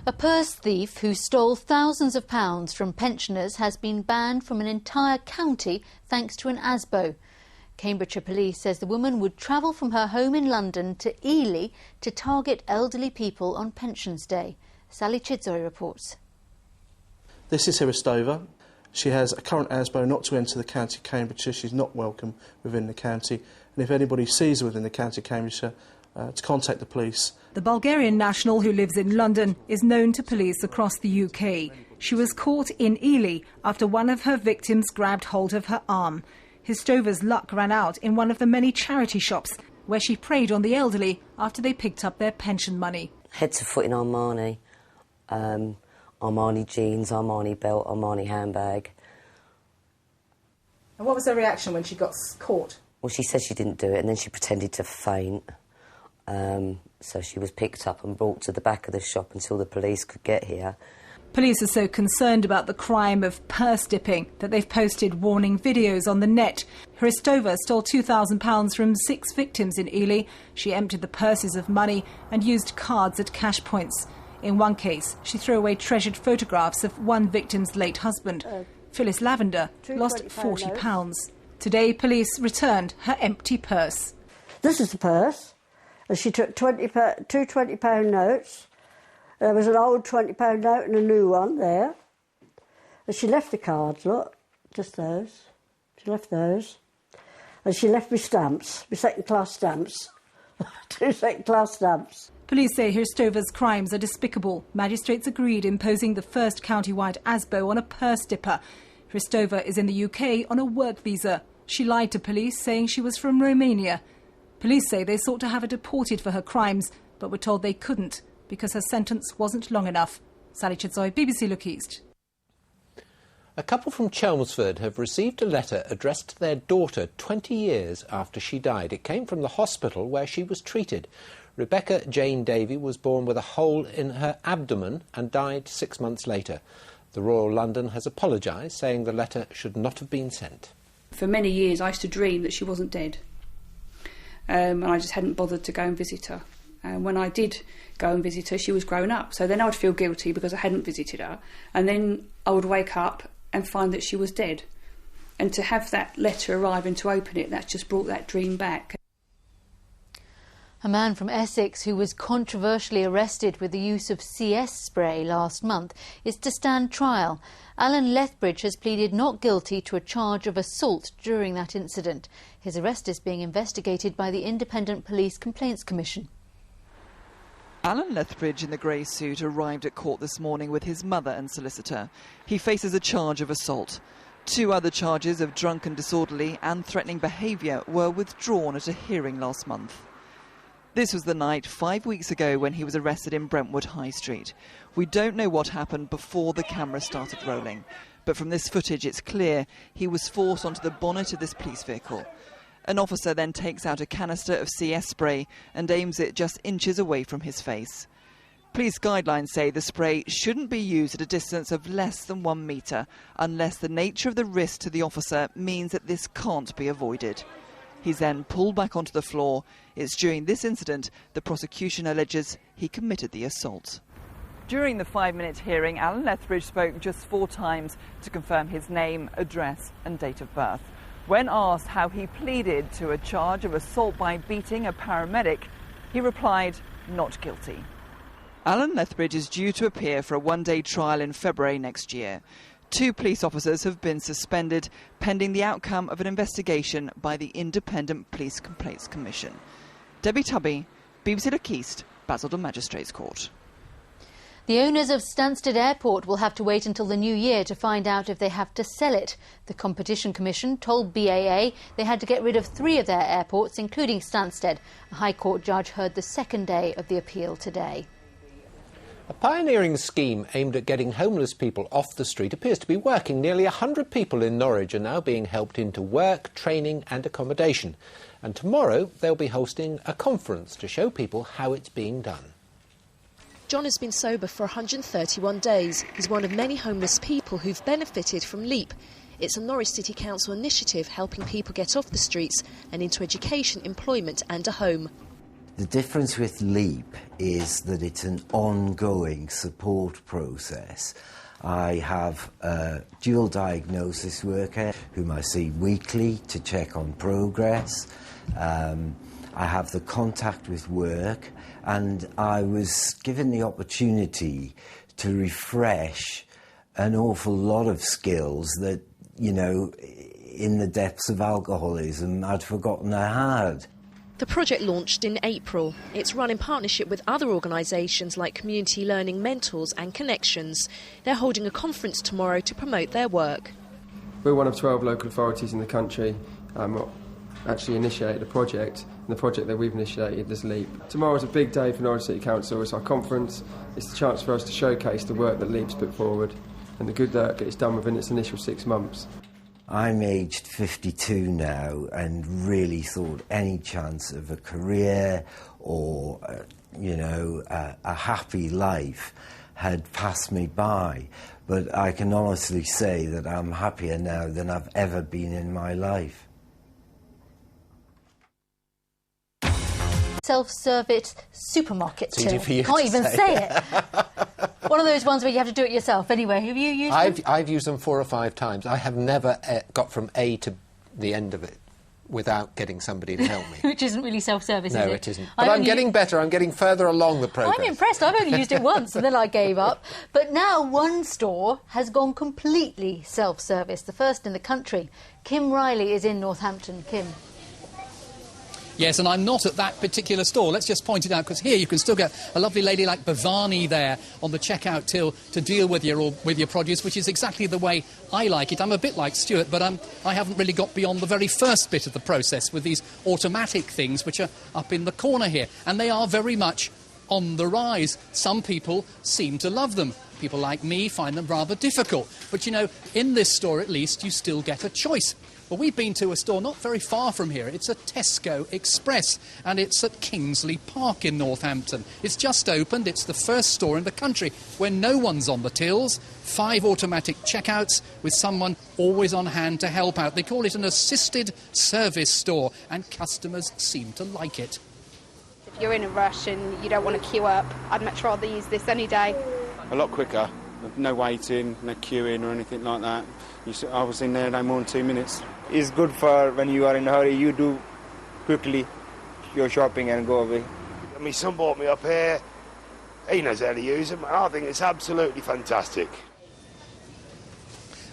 A purse thief who stole thousands of pounds from pensioners has been banned from an entire county thanks to an ASBO. Cambridgeshire Police says the woman would travel from her home in London to Ely to target elderly people on Pensions Day. Sally Chidzoy reports. This is Hirostova. She has a current ASBO not to enter the county of Cambridgeshire. She's not welcome within the county. And if anybody sees her within the county of Cambridgeshire, to contact the police. The Bulgarian national who lives in London is known to police across the UK. She was caught in Ely after one of her victims grabbed hold of her arm. Histova's luck ran out in one of the many charity shops where she preyed on the elderly after they picked up their pension money. Head to foot in Armani, Armani jeans, Armani belt, Armani handbag. And what was her reaction when she got caught? Well, she said she didn't do it and then she pretended to faint. So she was picked up and brought to the back of the shop until the police could get here. Police are so concerned about the crime of purse dipping that they've posted warning videos on the net. Hirostova stole £2,000 from 6 victims in Ely. She emptied the purses of money and used cards at cash points. In one case, she threw away treasured photographs of one victim's late husband. Phyllis Lavender lost £40. Today, police returned her empty purse. This is the purse. And she took two £20 notes. There was an old £20 note and a new one there. And she left the cards, look, just those. She left those. And she left me stamps, my second-class stamps. 2 second-class stamps. Police say Hirostova's crimes are despicable. Magistrates agreed imposing the first county-wide ASBO on a purse dipper. Hirostova is in the UK on a work visa. She lied to police, saying she was from Romania. Police say they sought to have her deported for her crimes, but were told they couldn't because her sentence wasn't long enough. Sally Chidzoy, BBC Look East. A couple from Chelmsford have received a letter addressed to their daughter 20 years after she died. It came from the hospital where she was treated. Rebecca Jane Davey was born with a hole in her abdomen and died 6 months later. The Royal London has apologised, saying the letter should not have been sent. For many years I used to dream that she wasn't dead. And I just hadn't bothered to go and visit her. And when I did go and visit her, she was grown up. So then I would feel guilty because I hadn't visited her. And then I would wake up and find that she was dead. And to have that letter arrive and to open it, that's just brought that dream back. A man from Essex who was controversially arrested with the use of CS spray last month is to stand trial. Alan Lethbridge has pleaded not guilty to a charge of assault during that incident. His arrest is being investigated by the Independent Police Complaints Commission. Alan Lethbridge in the grey suit arrived at court this morning with his mother and solicitor. He faces a charge of assault. 2 other charges of drunken disorderly and threatening behaviour were withdrawn at a hearing last month. This was the night 5 weeks ago when he was arrested in Brentwood High Street. We don't know what happened before the camera started rolling, but from this footage it's clear he was forced onto the bonnet of this police vehicle. An officer then takes out a canister of CS spray and aims it just inches away from his face. Police guidelines say the spray shouldn't be used at a distance of less than 1 metre unless the nature of the risk to the officer means that this can't be avoided. He's then pulled back onto the floor. It's during this incident the prosecution alleges he committed the assault. During the 5-minute hearing, Alan Lethbridge spoke just 4 times to confirm his name, address and date of birth. When asked how he pleaded to a charge of assault by beating a paramedic, he replied, not guilty. Alan Lethbridge is due to appear for a 1-day trial in February next year. 2 police officers have been suspended pending the outcome of an investigation by the Independent Police Complaints Commission. Debbie Tubby, BBC Look East, Basildon Magistrates Court. The owners of Stansted Airport will have to wait until the new year to find out if they have to sell it. The Competition Commission told BAA they had to get rid of 3 of their airports, including Stansted. A High Court judge heard the second day of the appeal today. A pioneering scheme aimed at getting homeless people off the street appears to be working. Nearly 100 people in Norwich are now being helped into work, training and accommodation. And tomorrow they'll be hosting a conference to show people how it's being done. John has been sober for 131 days. He's one of many homeless people who've benefited from LEAP. It's a Norwich City Council initiative helping people get off the streets and into education, employment and a home. The difference with LEAP is that it's an ongoing support process. I have a dual diagnosis worker whom I see weekly to check on progress. I have the contact with work, and I was given the opportunity to refresh an awful lot of skills that, you know, in the depths of alcoholism I'd forgotten I had. The project launched in April. It's run in partnership with other organisations like Community Learning Mentors and Connections. They're holding a conference tomorrow to promote their work. We're one of 12 local authorities in the country actually initiated the project, and the project that we've initiated is LEAP. Tomorrow's a big day for Norwich City Council. It's our conference. It's the chance for us to showcase the work that LEAP's put forward and the good work it's done within its initial 6 months. I'm aged 52 now and really thought any chance of a career or, a happy life had passed me by. But I can honestly say that I'm happier now than I've ever been in my life. Self-service supermarket It's easy till. for you Can't to even say it. One of those ones where you have to do it yourself. Anyway, have you used them? I've used them 4 or 5 times. I have never got from A to the end of it without getting somebody to help me. Which isn't really self-service, is it? No, it isn't. But I'm getting better. I'm getting further along the progress. I'm impressed. I've only used it once and then I gave up. But now one store has gone completely self-service, the first in the country. Kim Riley is in Northampton. Kim. Yes, and I'm not at that particular store. Let's just point it out, because here you can still get a lovely lady like Bhavani there on the checkout till to deal with your produce, which is exactly the way I like it. I'm a bit like Stuart, but I haven't really got beyond the very first bit of the process with these automatic things which are up in the corner here. And they are very much on the rise. Some people seem to love them. People like me find them rather difficult. But, you know, in this store at least you still get a choice. Well, we've been to a store not very far from here. It's a Tesco Express, and it's at Kingsley Park in Northampton. It's just opened. It's the first store in the country where no one's on the tills. 5 automatic checkouts with someone always on hand to help out. They call it an assisted service store, and customers seem to like it. If you're in a rush and you don't want to queue up, I'd much rather use this any day. A lot quicker. No waiting, no queuing or anything like that. I was in there no more than 2 minutes. It's good for when you are in a hurry, you do quickly your shopping and go away. My son brought me up here. He knows how to use them. I think it's absolutely fantastic.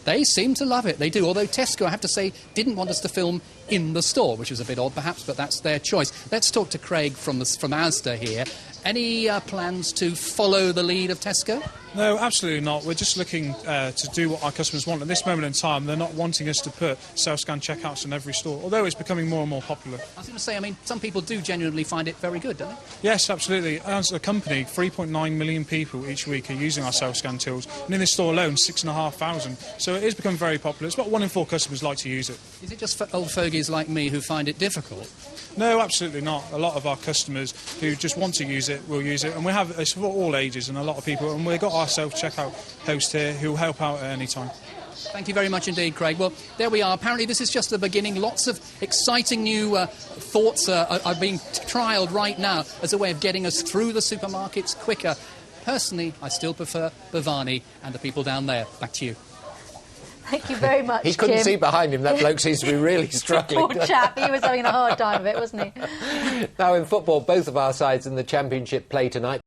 They seem to love it, they do, although Tesco, I have to say, didn't want us to film in the store, which was a bit odd perhaps, but that's their choice. Let's talk to Craig from Asda here. Any plans to follow the lead of Tesco? No, absolutely not. We're just looking to do what our customers want. At this moment in time, they're not wanting us to put self-scan checkouts in every store, although it's becoming more and more popular. I was going to say, I mean, some people do genuinely find it very good, don't they? Yes, absolutely. As a company, 3.9 million people each week are using our self-scan tills, and in this store alone, 6,500. So it is becoming very popular. It's about 1 in 4 customers like to use it. Is it just for old fogies like me who find it difficult? No, absolutely not. A lot of our customers who just want to use it will use it, and we have it's for all ages and a lot of people, and we've got our self-checkout host here who will help out at any time. Thank you very much indeed, Craig. Well, there we are. Apparently this is just the beginning. Lots of exciting new thoughts are being trialled right now as a way of getting us through the supermarkets quicker. Personally, I still prefer Bhavani and the people down there. Back to you. Thank you very much, He couldn't Kim. see behind him. That bloke seems to be really struggling. Poor chap. He was having a hard time of it, wasn't he? Now in football, both of our sides in the Championship play tonight.